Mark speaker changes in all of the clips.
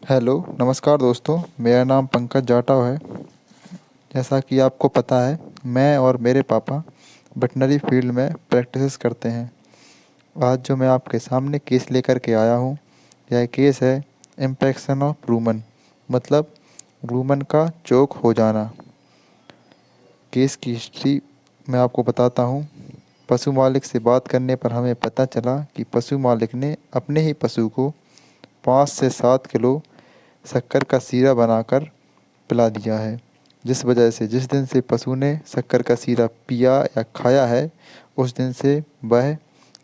Speaker 1: Hello, नमस्कार दोस्तों। मेरा नाम पंकज जाटव है। जैसा कि आपको पता है, मैं और मेरे पापा वेटनरी फील्ड में प्रैक्टिस करते हैं। आज जो मैं आपके सामने केस लेकर के आया हूँ, यह केस है इम्पेक्शन ऑफ रूमन, मतलब रूमन का चोक हो जाना। केस की हिस्ट्री मैं आपको बताता हूँ। पशु मालिक से बात करने पर हमें पता चला कि पशु मालिक ने अपने ही पशु को 5 से 7 किलो शक्कर का सीरा बनाकर पिला दिया है। जिस वजह से जिस दिन से पशु ने शक्कर का सीरा पिया या खाया है, उस दिन से वह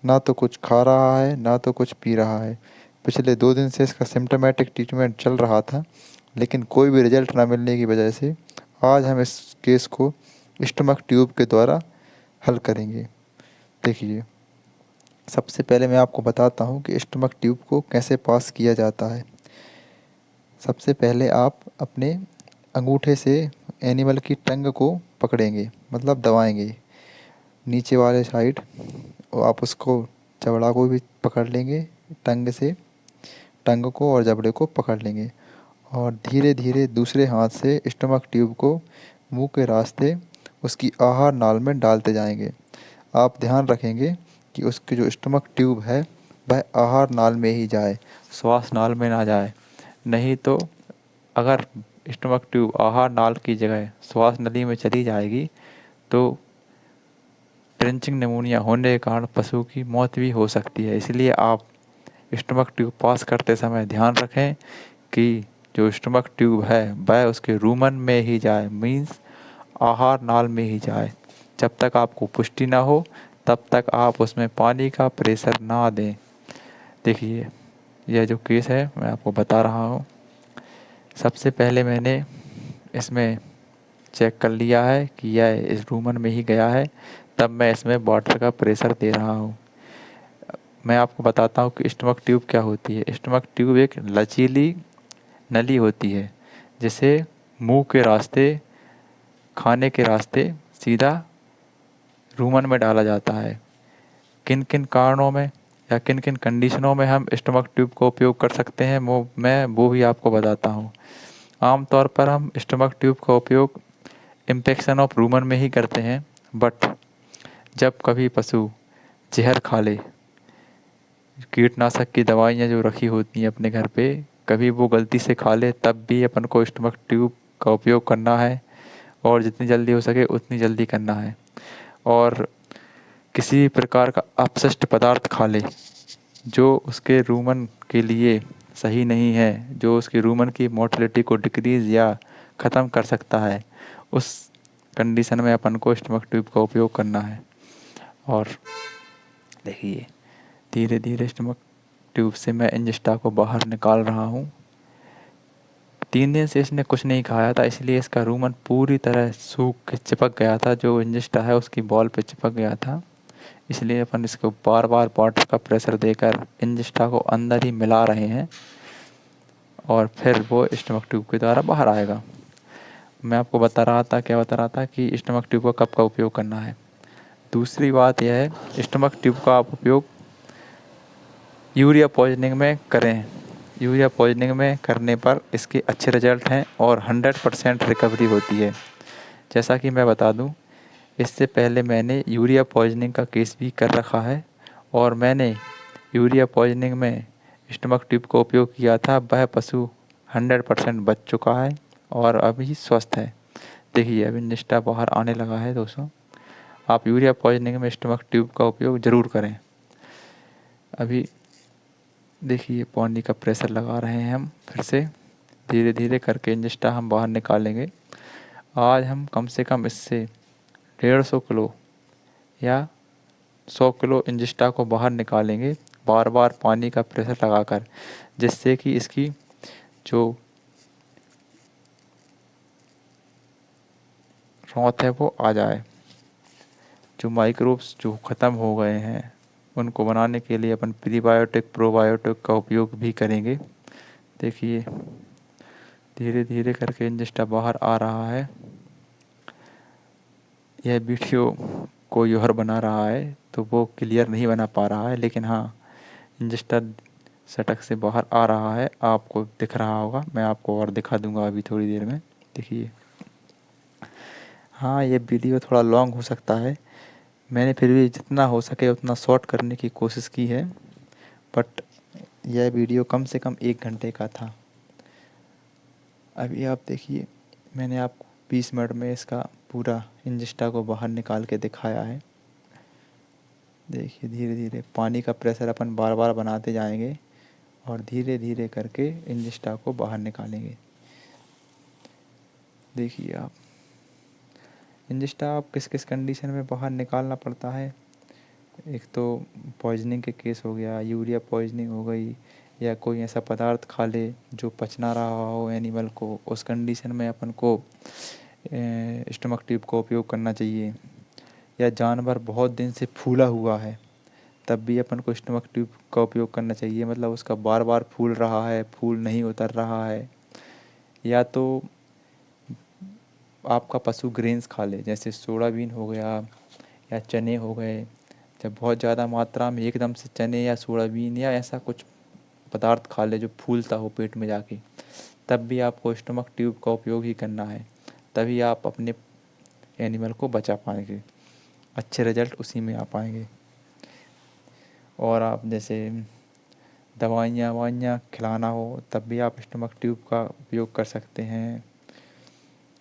Speaker 1: ना तो कुछ खा रहा है, ना तो कुछ पी रहा है। पिछले 2 दिन से इसका सिम्टोमेटिक ट्रीटमेंट चल रहा था, लेकिन कोई भी रिजल्ट ना मिलने की वजह से आज हम इस केस को स्टमक ट्यूब के द्वारा हल करेंगे। देखिए, सबसे पहले मैं आपको बताता हूँ कि स्टमक ट्यूब को कैसे पास किया जाता है। सबसे पहले आप अपने अंगूठे से एनिमल की टंग को पकड़ेंगे, मतलब दबाएंगे नीचे वाले साइड। और आप उसको जबड़ा को भी पकड़ लेंगे टंग से, टंग को और जबड़े को पकड़ लेंगे। और धीरे धीरे दूसरे हाथ से स्टमक ट्यूब को मुंह के रास्ते उसकी आहार नाल में डालते जाएंगे। आप ध्यान रखेंगे कि उसकी जो स्टमक ट्यूब है वह आहार नाल में ही जाए, श्वास नाल में ना जाए। नहीं तो अगर स्टमक ट्यूब आहार नाल की जगह श्वास नली में चली जाएगी तो ट्रेंचिंग निमोनिया होने के कारण पशु की मौत भी हो सकती है। इसलिए आप स्टमक ट्यूब पास करते समय ध्यान रखें कि जो स्टमक ट्यूब है वह उसके रूमन में ही जाए, मीन्स आहार नाल में ही जाए। जब तक आपको पुष्टि ना हो तब तक आप उसमें पानी का प्रेशर ना दें। देखिए, यह जो केस है मैं आपको बता रहा हूँ। सबसे पहले मैंने इसमें चेक कर लिया है कि यह इस रूमन में ही गया है, तब मैं इसमें वाटर का प्रेशर दे रहा हूँ। मैं आपको बताता हूँ कि स्टमक ट्यूब क्या होती है। स्टमक ट्यूब एक लचीली नली होती है जिसे मुंह के रास्ते, खाने के रास्ते सीधा रूमन में डाला जाता है। किन किन कारणों में या किन किन कंडीशनों में हम स्टमक ट्यूब का उपयोग कर सकते हैं वो भी आपको बताता हूँ। आमतौर पर हम स्टमक ट्यूब का उपयोग इम्पेक्शन ऑफ रूमन में ही करते हैं, बट जब कभी पशु जहर खा ले, कीटनाशक की दवाइयाँ जो रखी होती हैं अपने घर पे, कभी वो गलती से खा ले, तब भी अपन को स्टमक ट्यूब का उपयोग करना है और जितनी जल्दी हो सके उतनी जल्दी करना है। और किसी प्रकार का अपशिष्ट पदार्थ खा ले जो उसके रूमन के लिए सही नहीं है, जो उसके रूमन की मोटिलिटी को डिक्रीज़ या ख़त्म कर सकता है, उस कंडीशन में अपन को स्टमक ट्यूब का उपयोग करना है। और देखिए, धीरे धीरे स्टमक ट्यूब से मैं इंजेस्टा को बाहर निकाल रहा हूँ। 3 दिन से इसने कुछ नहीं खाया था, इसलिए इसका रूमन पूरी तरह सूख के चिपक गया था, जो इंजेस्टा है उसकी बॉल पे चिपक गया था। इसलिए अपन इसको बार बार वाटर का प्रेशर देकर इंजेस्टा को अंदर ही मिला रहे हैं और फिर वो स्टमक ट्यूब के द्वारा बाहर आएगा। मैं आपको बता रहा था कि स्टमक ट्यूब का कब का उपयोग करना है। दूसरी बात यह है, स्टमक ट्यूब का आप उपयोग यूरिया पॉइजनिंग में करें। यूरिया पॉइजनिंग में करने पर इसके अच्छे रिजल्ट हैं और 100% रिकवरी होती है। जैसा कि मैं बता दूं, इससे पहले मैंने यूरिया पॉइजनिंग का केस भी कर रखा है और मैंने यूरिया पॉइजनिंग में स्टमक ट्यूब का उपयोग किया था। वह पशु 100% बच चुका है और अभी स्वस्थ है। देखिए, अभी निष्ठा बाहर आने लगा है दोस्तों। आप यूरिया पॉइजनिंग में स्टमक ट्यूब का उपयोग ज़रूर करें। अभी देखिए, पानी का प्रेशर लगा रहे हैं हम फिर से। धीरे धीरे करके इंजेस्टा हम बाहर निकालेंगे। आज हम कम से कम इससे 150 किलो या 100 किलो इंजेस्टा को बाहर निकालेंगे, बार बार पानी का प्रेशर लगाकर, जिससे कि इसकी जो रौंथ है वो आ जाए। जो माइक्रोब्स जो ख़त्म हो गए हैं उनको बनाने के लिए अपन प्रीबायोटिक प्रोबायोटिक का उपयोग भी करेंगे। देखिए, धीरे धीरे करके इंजेस्टा बाहर आ रहा है। यह वीडियो कोई और बना रहा है तो वो क्लियर नहीं बना पा रहा है, लेकिन हाँ, इंजेस्टा सटक से बाहर आ रहा है, आपको दिख रहा होगा। मैं आपको और दिखा दूंगा अभी थोड़ी देर में। देखिए, हाँ ये वीडियो थोड़ा लॉन्ग हो सकता है, मैंने फिर भी जितना हो सके उतना शॉर्ट करने की कोशिश की है, बट यह वीडियो कम से कम 1 घंटे का था। अभी आप देखिए, मैंने आपको 20 मिनट में इसका पूरा इंजिस्टा को बाहर निकाल के दिखाया है। देखिए, धीरे धीरे पानी का प्रेशर अपन बार बार बनाते जाएंगे और धीरे धीरे करके इंजिस्टा को बाहर निकालेंगे। देखिए आप, इंजिस्टा आप किस किस कंडीशन में बाहर निकालना पड़ता है। एक तो पॉइजनिंग के केस हो गया, यूरिया पॉइजनिंग हो गई, या कोई ऐसा पदार्थ खा ले जो पच ना रहा हो एनिमल को, उस कंडीशन में अपन को स्टमक ट्यूब का उपयोग करना चाहिए। या जानवर बहुत दिन से फूला हुआ है, तब भी अपन को स्टमक ट्यूब का उपयोग करना चाहिए। मतलब उसका बार बार फूल रहा है, फूल नहीं उतर रहा है। या तो आपका पशु ग्रेन्स खा ले, जैसे सोयाबीन हो गया या चने हो गए। जब बहुत ज़्यादा मात्रा में एकदम से चने या सोयाबीन या ऐसा कुछ पदार्थ खा ले जो फूलता हो पेट में जाके, तब भी आपको स्टमक ट्यूब का उपयोग ही करना है। तभी आप अपने एनिमल को बचा पाएंगे, अच्छे रिजल्ट उसी में आ पाएंगे। और आप जैसे दवाइयाँ ववाइयाँ खिलाना हो, तब भी आप स्टमक ट्यूब का उपयोग कर सकते हैं।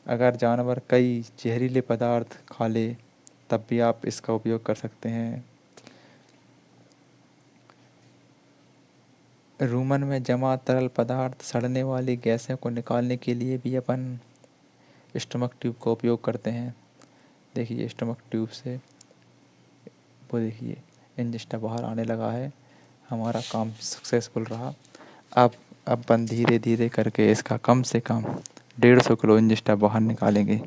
Speaker 1: अगर जानवर कई जहरीले पदार्थ खा ले, तब भी आप इसका उपयोग कर सकते हैं। रूमन में जमा तरल पदार्थ, सड़ने वाली गैसें को निकालने के लिए भी अपन स्टमक ट्यूब का उपयोग करते हैं। देखिए, स्टमक ट्यूब से वो देखिए इंजिस्टा बाहर आने लगा है, हमारा काम सक्सेसफुल रहा। अब अपन धीरे धीरे करके इसका कम से कम 150 किलो इंजिस्टा बाहर निकालेंगे।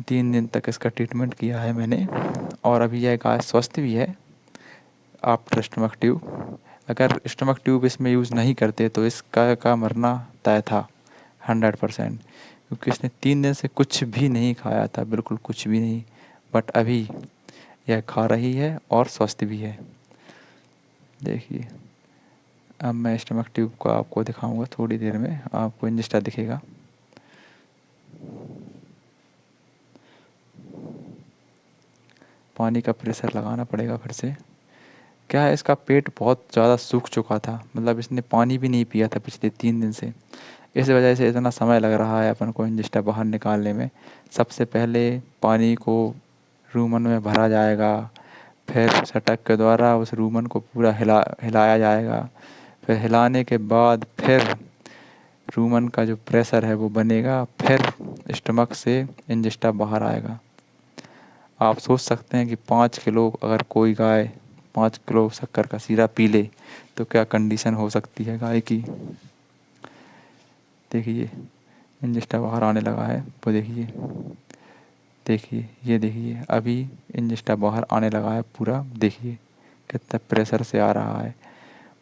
Speaker 1: 3 दिन तक इसका ट्रीटमेंट किया है मैंने, और अभी यह गाय स्वस्थ भी है आफ्टर स्टमक ट्यूब। अगर स्टमक ट्यूब इसमें यूज़ नहीं करते तो इसका का मरना तय था 100%, क्योंकि इसने 3 दिन से कुछ भी नहीं खाया था, बिल्कुल कुछ भी नहीं। बट अभी यह खा रही है और स्वस्थ भी है। देखिए, अब मैं स्टमक ट्यूब को आपको दिखाऊंगा, थोड़ी देर में आपको इंजिस्टा दिखेगा। पानी का प्रेशर लगाना पड़ेगा फिर से। क्या है, इसका पेट बहुत ज़्यादा सूख चुका था, मतलब इसने पानी भी नहीं पिया था पिछले 3 दिन से। इस वजह से इतना समय लग रहा है अपन को इंजिस्टा बाहर निकालने में। सबसे पहले पानी को रूमन में भरा जाएगा, फिर सटक के द्वारा उस रूमन को पूरा हिलाया जाएगा। फिर हिलाने के बाद फिर रूमन का जो प्रेशर है वो बनेगा, फिर स्टमक से इंजिस्टा बाहर आएगा। आप सोच सकते हैं कि 5 किलो अगर कोई गाय 5 किलो शक्कर का सीरा पी ले तो क्या कंडीशन हो सकती है गाय की। देखिए, इंजिस्टा बाहर आने लगा है, वो देखिए। देखिए, ये देखिए, अभी इंजिस्टा बाहर आने लगा है पूरा। देखिए कितना प्रेशर से आ रहा है।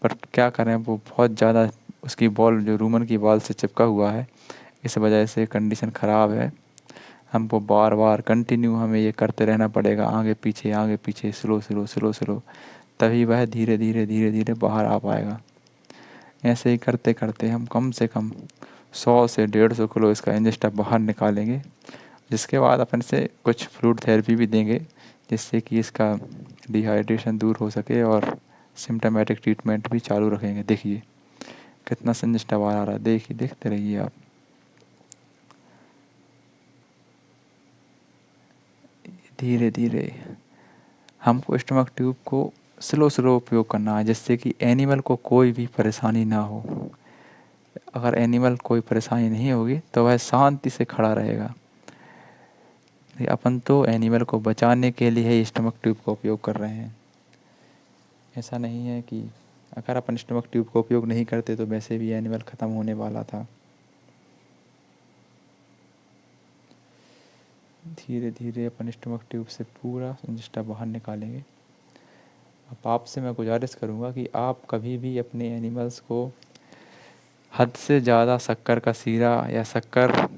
Speaker 1: पर क्या करें, वो बहुत ज़्यादा उसकी बॉल जो रूमन की बॉल से चिपका हुआ है, इस वजह से कंडीशन ख़राब है। हमको बार बार कंटिन्यू हमें ये करते रहना पड़ेगा, आगे पीछे स्लो स्लो स्लो स्लो, तभी वह धीरे धीरे धीरे धीरे बाहर आ पाएगा। ऐसे ही करते करते हम कम से कम 100 से 150 किलो इसका इंजिस्टा बाहर निकालेंगे। जिसके बाद अपन से कुछ फ्लूइड थेरेपी भी देंगे, जिससे कि इसका डिहाइड्रेशन दूर हो सके, और सिम्टोमेटिक ट्रीटमेंट भी चालू रखेंगे। देखिए कितना इंजिस्टा बाहर आ रहा है, देखिए, देखते रहिए आप। धीरे धीरे हमको स्टमक ट्यूब को स्लो स्लो उपयोग करना है, जिससे कि एनिमल को कोई भी परेशानी ना हो। अगर एनिमल कोई परेशानी नहीं होगी तो वह शांति से खड़ा रहेगा। अपन तो एनिमल को बचाने के लिए ही स्टमक ट्यूब का उपयोग कर रहे हैं। ऐसा नहीं है कि अगर अपन स्टमक ट्यूब का उपयोग नहीं करते तो वैसे भी एनिमल ख़त्म होने वाला था। धीरे धीरे अपन स्टमक ट्यूब से पूरा इंजिस्टा बाहर निकालेंगे। अब आपसे मैं गुजारिश करूँगा कि आप कभी भी अपने एनिमल्स को हद से ज़्यादा शक्कर का सीरा या शक्कर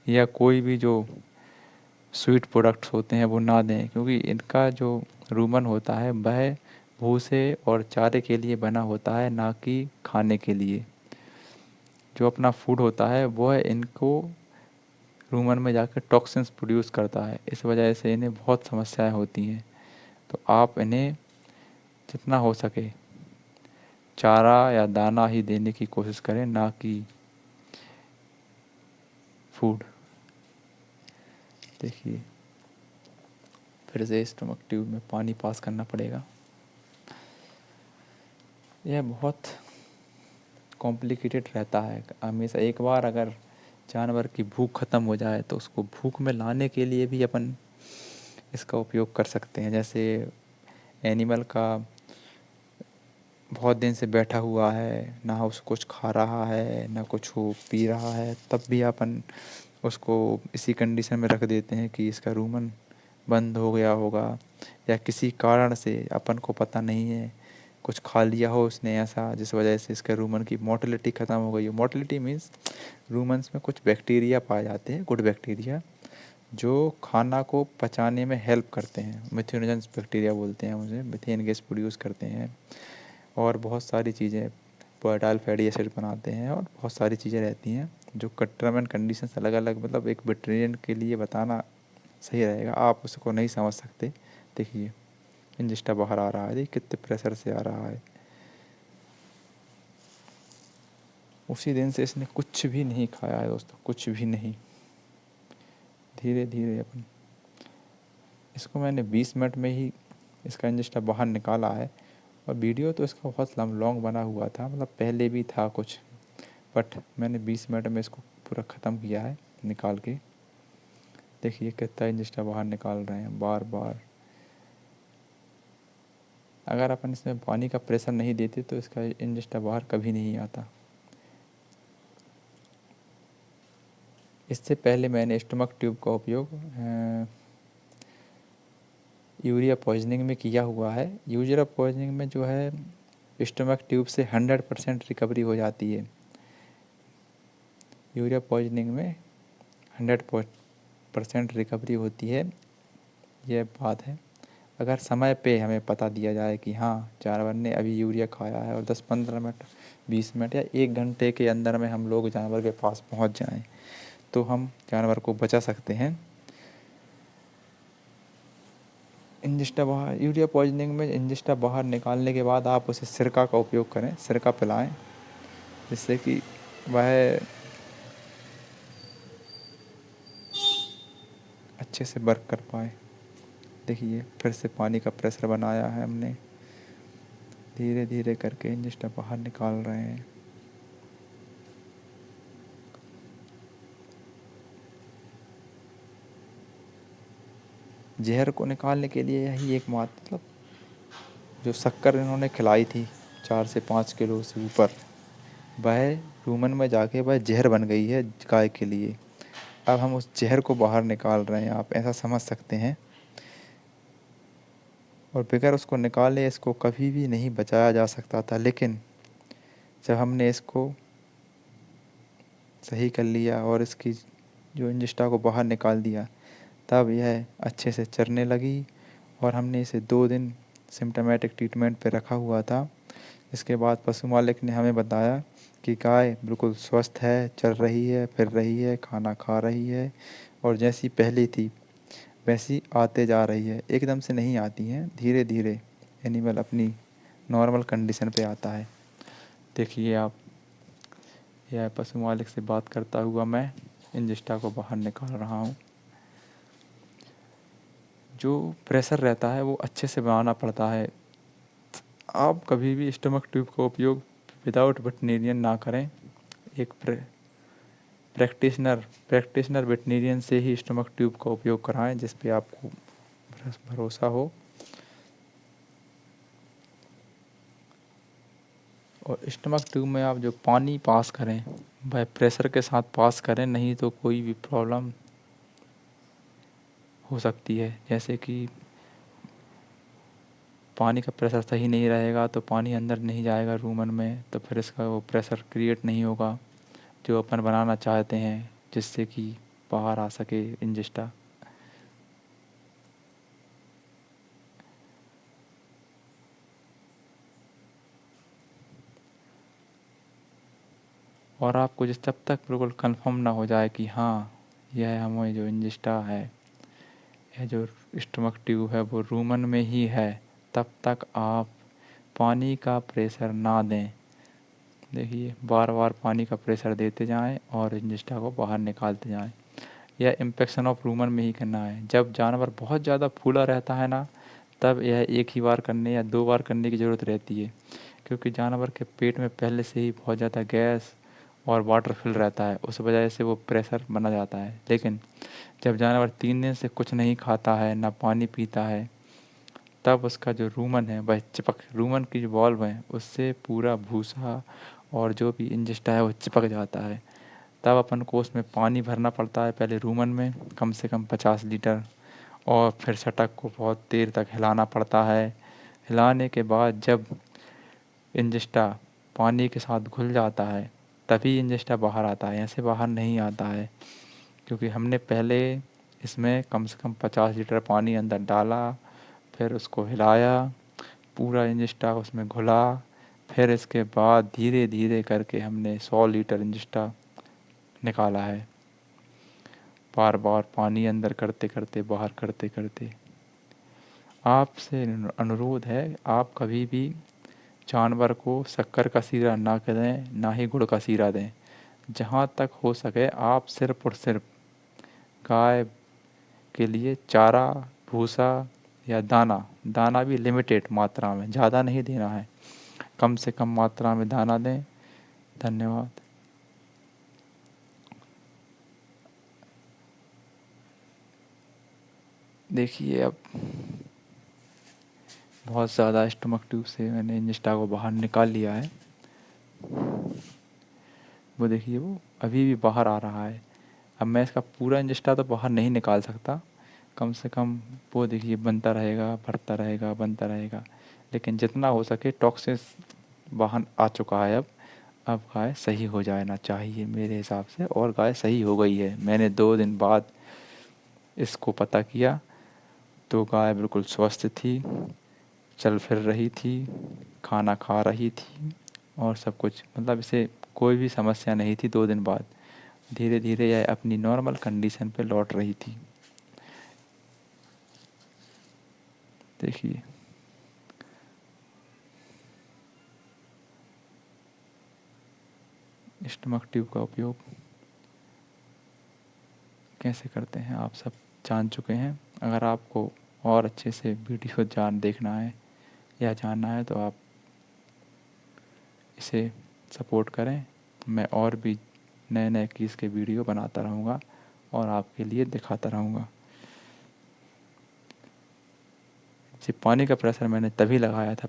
Speaker 1: या कोई भी जो
Speaker 2: स्वीट प्रोडक्ट्स होते हैं वो ना दें, क्योंकि इनका जो रूमन होता है वह भूसे और चारे के लिए बना होता है, ना कि खाने के लिए। जो अपना फूड होता है वह इनको रूमन में जाकर टॉक्सिन्स प्रोड्यूस करता है, इस वजह से इन्हें बहुत समस्याएं होती हैं। तो आप इन्हें जितना हो सके चारा या दाना ही देने की कोशिश करें, ना कि फूड। देखिए, फिर से स्टमक ट्यूब में पानी पास करना पड़ेगा। यह बहुत कॉम्प्लिकेटेड रहता है। हमेशा एक बार अगर जानवर की भूख ख़त्म हो जाए तो उसको भूख में लाने के लिए भी अपन इसका उपयोग कर सकते हैं। जैसे एनिमल का बहुत दिन से बैठा हुआ है, ना उस कुछ खा रहा है ना कुछ वो पी रहा है, तब भी अपन उसको इसी कंडीशन में रख देते हैं कि इसका रूमन बंद हो गया होगा, या किसी कारण से अपन को पता नहीं है कुछ खा लिया हो उसने ऐसा, जिस वजह से इसके रूमन की मोटिलिटी ख़त्म हो गई हो। मोटिलिटी मीन्स रूमन्स में कुछ बैक्टीरिया पाए जाते हैं, गुड बैक्टीरिया, जो खाना को पचाने में हेल्प करते हैं। मिथेनोजेंस बैक्टीरिया बोलते हैं उसे, मिथेन गैस प्रोड्यूस करते हैं और बहुत सारी चीज़ें, पोएटाइल फैटी एसिड बनाते हैं और बहुत सारी चीज़ें रहती हैं जो टर्म एंड कंडीशंस अलग अलग, मतलब एक वेटेरियन के लिए बताना सही रहेगा, आप उसको नहीं समझ सकते। देखिए इंजेस्टा बाहर आ रहा है, देखिए कितने प्रेशर से आ रहा है। उसी दिन से इसने कुछ भी नहीं खाया है दोस्तों, कुछ भी नहीं। धीरे धीरे अपन इसको, मैंने 20 मिनट में ही इसका इंजेस्टा बाहर निकाला है। और वीडियो तो इसका बहुत लॉन्ग बना हुआ था, मतलब पहले भी था कुछ, बट मैंने 20 मिनट में इसको पूरा ख़त्म किया है निकाल के। देखिए कितना इंजेस्टा बाहर निकाल रहे हैं बार बार। अगर अपन इसमें पानी का प्रेशर नहीं देते तो इसका इंजेस्टा बाहर कभी नहीं आता। इससे पहले मैंने स्टमक ट्यूब का उपयोग यूरिया पॉइजनिंग में किया हुआ है। यूरिया पॉइजनिंग में जो है स्टमक ट्यूब से 100% रिकवरी हो जाती है। यूरिया पॉइजनिंग में 100% रिकवरी होती है, यह बात है। अगर समय पे हमें पता दिया जाए कि हाँ जानवर ने अभी यूरिया खाया है, और 10-15 मिनट 20 मिनट या 1 घंटे के अंदर में हम लोग जानवर के पास पहुंच जाएं, तो हम जानवर को बचा सकते हैं। इंजेस्टा बाहर, यूरिया पॉइजनिंग में इंजेस्टा बाहर निकालने के बाद आप उसे सिरका का उपयोग करें, सिरका पिलाएं, जिससे कि वह अच्छे से वर्क कर पाए। देखिए फिर से पानी का प्रेशर बनाया है हमने, धीरे धीरे करके इंजेस्टा बाहर निकाल रहे हैं। जहर को निकालने के लिए यही एक मतलब जो शक्कर इन्होंने खिलाई थी 4 से 5 किलो से ऊपर, वह रूमन में जाके वह जहर बन गई है गाय के लिए। अब हम उस जहर को बाहर निकाल रहे हैं, आप ऐसा समझ सकते हैं। और बगैर उसको निकाले इसको कभी भी नहीं बचाया जा सकता था, लेकिन जब हमने इसको सही कर लिया और इसकी जो इंजेस्टा को बाहर निकाल दिया, तब यह अच्छे से चरने लगी। और हमने इसे 2 दिन सिम्टोमेटिक ट्रीटमेंट पे रखा हुआ था। इसके बाद पशु मालिक ने हमें बताया कि गाय बिल्कुल स्वस्थ है, चल रही है, फिर रही है, खाना खा रही है, और जैसी पहली थी वैसी आते जा रही है। एकदम से नहीं आती हैं, धीरे धीरे एनिमल अपनी नॉर्मल कंडीशन पे आता है। देखिए आप, यह पशु मालिक से बात करता हुआ मैं इंजेस्टा को बाहर निकाल रहा हूँ। जो प्रेशर रहता है वो अच्छे से बनाना पड़ता है। आप कभी भी स्टमक ट्यूब का उपयोग विदाउट वेटनेरियन ना करें। एक प्रैक्टिशनर वेटनेरियन से ही स्टमक ट्यूब का उपयोग कराएं, जिस पे आपको भरोसा हो। और स्टमक ट्यूब में आप जो पानी पास करें वह प्रेशर के साथ पास करें, नहीं तो कोई भी प्रॉब्लम हो सकती है। जैसे कि पानी का प्रेशर सही नहीं रहेगा तो पानी अंदर नहीं जाएगा रूमन में, तो फिर इसका वो प्रेशर क्रिएट नहीं होगा जो अपन बनाना चाहते हैं, जिससे कि बाहर आ सके इंजेस्टा। और आपको जब तक बिल्कुल कंफर्म ना हो जाए कि हाँ, यह हमें जो इंजेस्टा है, यह जो स्टमक ट्यूब है वो रूमन में ही है, तब तक आप पानी का प्रेशर ना दें। देखिए, बार बार पानी का प्रेशर देते जाएं और इंजेस्टा को बाहर निकालते जाएं। यह इम्पेक्शन ऑफ रूमन में ही करना है। जब जानवर बहुत ज़्यादा फूला रहता है ना, तब यह एक ही बार करने या 2 बार करने की ज़रूरत रहती है, क्योंकि जानवर के पेट में पहले से ही बहुत ज़्यादा गैस और वाटर फिल रहता है, उस वजह से वो प्रेशर बना जाता है। लेकिन जब जानवर 3 दिन से कुछ नहीं खाता है, ना पानी पीता है, तब उसका जो रूमन है वह रूमन की जो वॉल्व है उससे पूरा भूसा और जो भी इंजेस्टा है वो चिपक जाता है। तब अपन को उसमें पानी भरना पड़ता है, पहले रूमन में कम से कम 50 लीटर, और फिर षटक को बहुत देर तक हिलाना पड़ता है। हिलाने के बाद जब इंजेस्टा पानी के साथ घुल जाता है, तभी इंजेस्टा बाहर आता है, ऐसे बाहर नहीं आता है, क्योंकि हमने पहले इसमें कम से कम 50 लीटर पानी अंदर डाला, फिर उसको हिलाया, पूरा इंजेस्टा उसमें घुला, फिर इसके बाद धीरे धीरे करके हमने 100 लीटर इंजेस्टा निकाला है, बार बार पानी अंदर करते करते बाहर करते करते। आपसे अनुरोध है, आप कभी भी जानवर को शक्कर का सीरा ना दें, ना ही गुड़ का सीरा दें। जहाँ तक हो सके आप सिर्फ और सिर्फ गाय के लिए चारा, भूसा या दाना, दाना भी लिमिटेड मात्रा में, ज़्यादा नहीं देना है, कम से कम मात्रा में दाना दें। धन्यवाद। देखिए, अब बहुत ज़्यादा स्टमक ट्यूब से मैंने इंजेस्टा को बाहर निकाल लिया है। वो देखिए, वो अभी भी बाहर आ रहा है। अब मैं इसका पूरा इंजेस्टा तो बाहर नहीं निकाल सकता, कम से कम वो देखिए बनता रहेगा, भरता रहेगा, बनता रहेगा, लेकिन जितना हो सके टॉक्सिस बाहर आ चुका है। अब गाय सही हो जाना चाहिए मेरे हिसाब से, और गाय सही हो गई है। मैंने 2 दिन बाद इसको पता किया तो गाय बिल्कुल स्वस्थ थी, चल फिर रही थी, खाना खा रही थी, और सब कुछ, मतलब इसे कोई भी समस्या नहीं थी। 2 दिन बाद धीरे धीरे यह अपनी नॉर्मल कंडीशन पे लौट रही थी। देखिए, स्टमक ट्यूब का उपयोग कैसे करते हैं आप सब जान चुके हैं। अगर आपको और अच्छे से वीडियो देखना है या जानना है तो आप इसे सपोर्ट करें। मैं और भी नए नए कीज़ के वीडियो बनाता रहूँगा और आपके लिए दिखाता रहूँगा। ये पानी का प्रेशर मैंने तभी लगाया था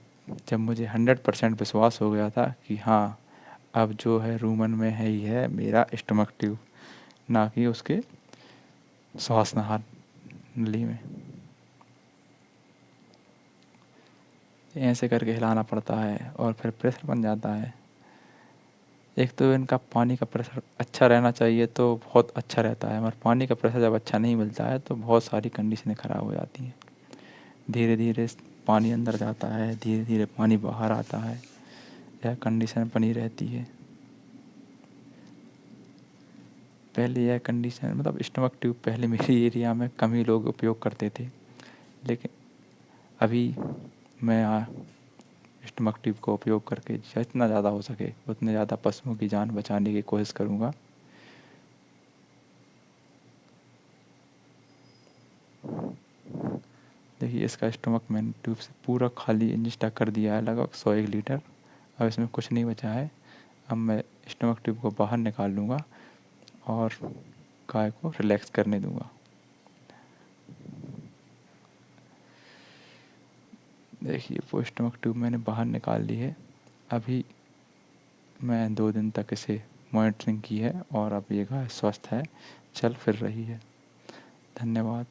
Speaker 2: जब मुझे 100% विश्वास हो गया था कि हाँ, अब जो है रूमन में है ही है मेरा स्टमक ट्यूब, ना कि उसके श्वास नली में। ऐसे करके हिलाना पड़ता है और फिर प्रेशर बन जाता है। एक तो इनका पानी का प्रेशर अच्छा रहना चाहिए तो बहुत अच्छा रहता है, मगर पानी का प्रेशर जब अच्छा नहीं मिलता है तो बहुत सारी कंडीशनें ख़राब हो जाती हैं। धीरे धीरे पानी अंदर जाता है, धीरे धीरे पानी बाहर आता है, यह कंडीशन बनी रहती है। पहले यह कंडीशन, मतलब स्टमक ट्यूब पहले मेरी एरिया में कम ही लोग उपयोग करते थे, लेकिन अभी मैं स्टमक ट्यूब का उपयोग करके जितना ज़्यादा हो सके उतने ज़्यादा पशुओं की जान बचाने की कोशिश करूँगा। देखिए, इसका स्टमक मैंने ट्यूब से पूरा खाली इंजेक्ट कर दिया है, लगभग 101 लीटर। अब इसमें कुछ नहीं बचा है। अब मैं स्टमक ट्यूब को बाहर निकाल लूँगा और गाय को रिलैक्स करने दूँगा। देखिए, वो स्टमक ट्यूब मैंने बाहर निकाल ली है। अभी मैं 2 दिन तक इसे मॉनिटरिंग की है और अब ये गाय स्वस्थ है, चल फिर रही है। धन्यवाद।